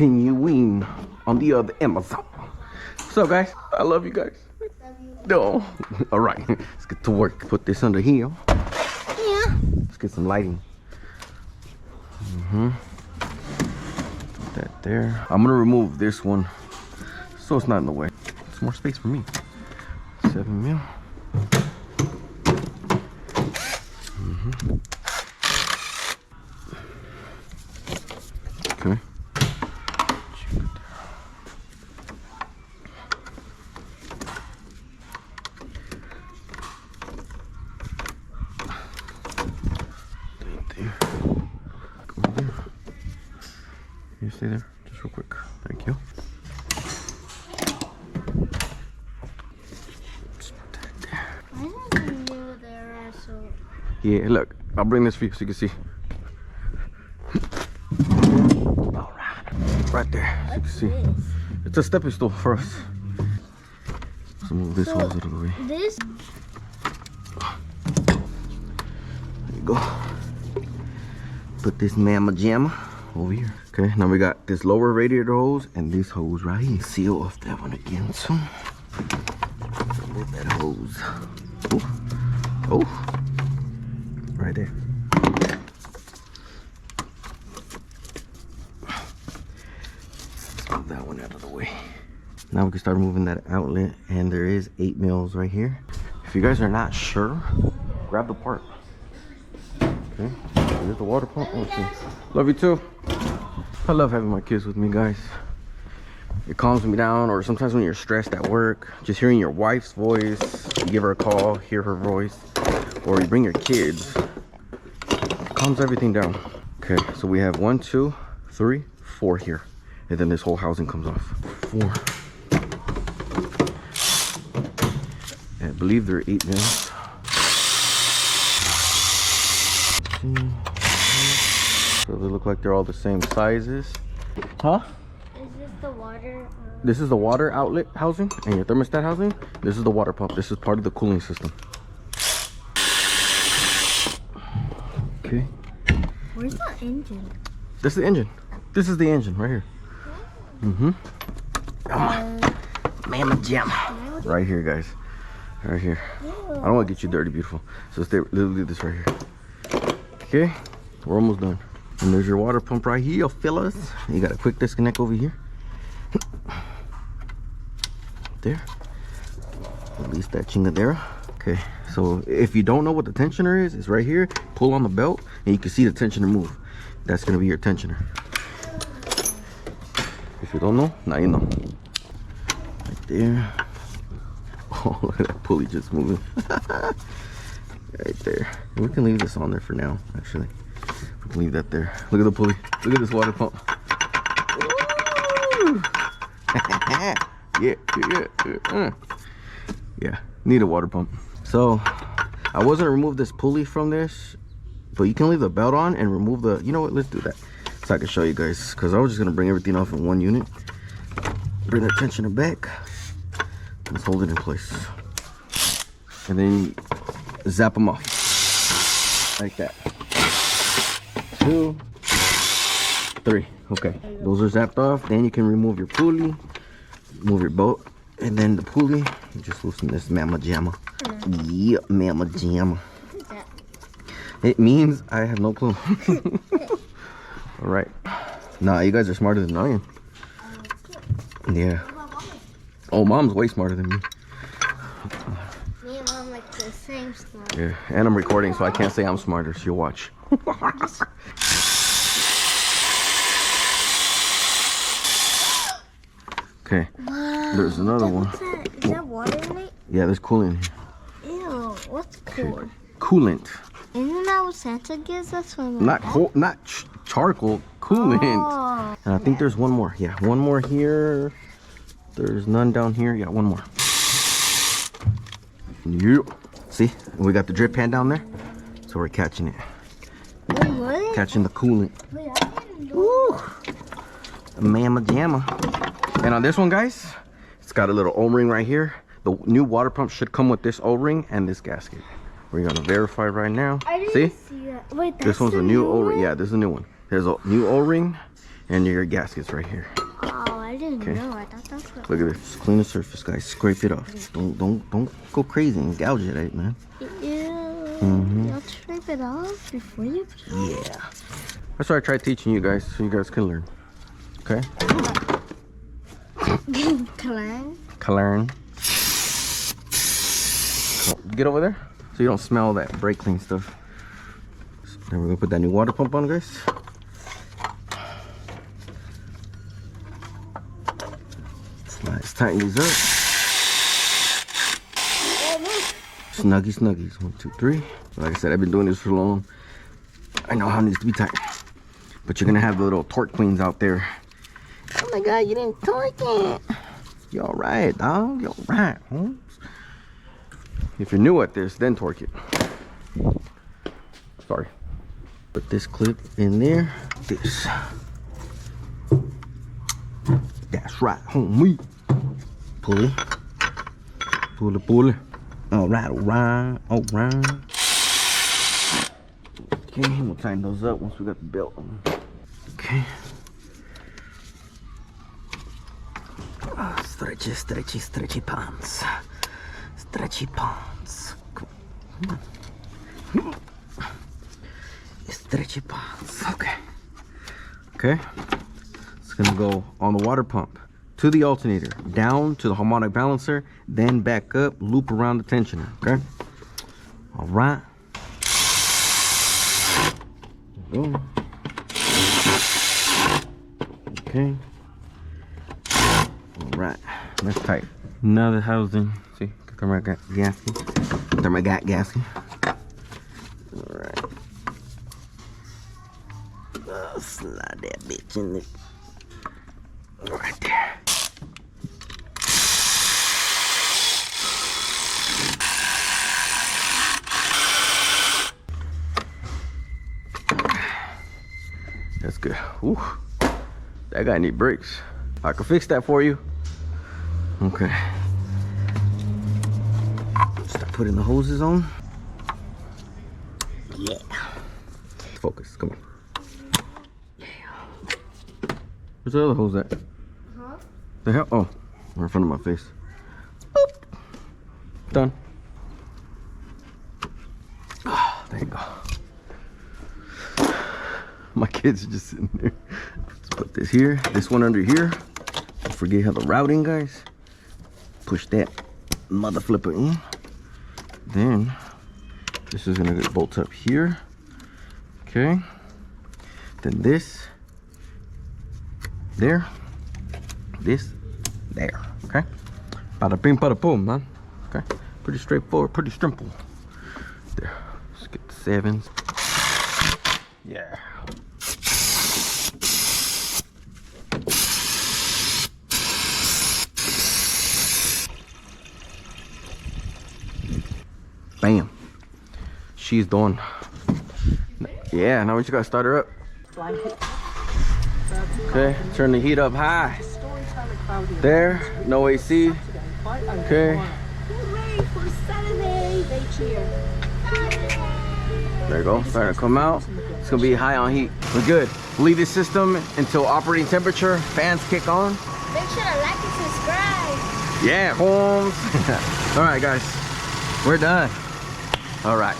continuing on the other Amazon. What's up, guys? I love you guys. No. All right, let's get to work. Put this under here. Yeah. Let's get some lighting. Put that there. I'm gonna remove this one so it's not in the way. It's more space for me. 7 mil. Okay. Can you stay there just real quick? Thank you. I didn't know there are so. Yeah, look, I'll bring this for you so you can see. All right, right there, so you can see. This? It's a stepping stool for us. So move this hose out of the way. This? There you go. Put this mamma jamma over here. Okay, now we got this lower radiator hose and this hose right here. Seal off that one again soon. Move that hose. Oh, right there. Move that one out of the way. Now we can start moving that outlet, and there is 8 mils right here. If you guys are not sure, grab the part. Okay, here's the water pump. Oh, see. Love you too. I love having my kids with me, guys. It calms me down, or sometimes when you're stressed at work, just hearing your wife's voice, you give her a call, hear her voice, or you bring your kids, it calms everything down. Okay, so we have 1, 2, 3, 4 here, and then this whole housing comes off. 4. I believe they're 8 mils. So they look like they're all the same sizes. Huh? Is this the water? This is the water outlet housing and your thermostat housing. This is the water pump. This is part of the cooling system. Okay. Where's the engine? This is the engine. This is the engine right here. Come on. Mamma jamma. Right here, guys. Right here. I don't want to get you dirty, beautiful. So stay literally this right here. Okay. We're almost done. And there's your water pump right here, fellas. You got a quick disconnect over here. There. Release that chingadera. Okay, so if you don't know what the tensioner is, it's right here. Pull on the belt and you can see the tensioner move. That's gonna be your tensioner. If you don't know, now you know. Right there. Oh, look at that pulley just moving. Right there. And we can leave this on there for now, actually. We can leave that there. Look at the pulley. Look at this water pump. Yeah, need a water pump. So I was gonna remove this pulley from this, but you can leave the belt on and remove the, you know what, let's do that so I can show you guys, because I was just gonna bring everything off in one unit. Bring the tensioner back. Let's hold it in place, and then zap them off like that. 2, 3. Okay, those are zapped off. Then you can remove your pulley, move your bolt, and then the pulley, you just loosen this mamma jamma. Yeah, mamma jamma. It means I have no clue. All right. Nah, you guys are smarter than I am. Yeah. Oh, mom's way smarter than me. Me and mom like the same smart. Yeah, and I'm recording, so I can't say I'm smarter. So you'll watch. Okay. Wow. There's another one. What's that? Is that water in it? Yeah, there's coolant in here. Ew, what's cool? Coolant. Isn't that what Santa gives us when Not charcoal, coolant. Oh. And I think there's one more. Yeah, one more here. There's none down here. Yeah, one more. Yep. See, we got the drip pan down there, so we're catching it. Wait, what? Catching the coolant. Wait, I didn't know. Woo! Mamma jamma. And on this one, guys, it's got a little O-ring right here. The new water pump should come with this O-ring and this gasket. We're gonna verify right now. I didn't see that. Wait, that's this one's a new O-ring. Yeah, this is a new one. There's a new O-ring And your gasket's right here. Oh, I didn't Okay. know. I thought that's what. Look at this. Just clean the surface, guys. Scrape it off. Don't go crazy and gouge it, right, man? Ew. You'll scrape it off before you peel. Yeah. That's why I tried teaching you guys, so you guys can learn. Okay? Can learn. Get over there so you don't smell that brake clean stuff. Then we're gonna put that new water pump on, guys. Let's tighten these up. Snuggies. 1, 2, 3. Like I said, I've been doing this for long. I know how it needs to be tight. But you're gonna have the little torque queens out there. Oh my God, you didn't torque it. You all right, dog? You all right, Holmes? If you're new at this, then torque it. Sorry. Put this clip in there. This. That's right, homie. Pulley. Pulley. All right. Okay, we'll tighten those up once we got the belt on. Okay. Oh, stretchy pants. Stretchy pants. Come on. Stretchy pants. Okay. It's gonna go on the water pump, to the alternator, down to the harmonic balancer, then back up, loop around the tensioner. Okay. All right. There we go. Okay. All right. That's tight. Another housing. See, thermogat gasket. All right. Slide that bitch in there. Right there. That's good. Ooh, that guy need brakes. I can fix that for you. Okay. Start putting the hoses on. Yeah. Focus. Come on. Where's the other hose at? Huh? The hell? Oh, right in front of my face. Boop. Done. Oh, there you go. My kids are just sitting there. Let's put this here, this one under here. Don't forget how the routing, guys. Push that mother flipper in. Then this is gonna get bolt up here. Okay. Then this. There, this, there, okay? Bada bing, bada boom, man. Okay, pretty straightforward, pretty simple. There, let's get the 7s. Yeah. Bam. She's done. Yeah, now we just gotta start her up. Okay, turn the heat up high. There, no AC. Okay. There you go, starting to come out. It's gonna be high on heat. We're good. Leave this system until operating temperature. Fans kick on. Make sure to like and subscribe. Yeah, Holmes. All right, guys, we're done. All right.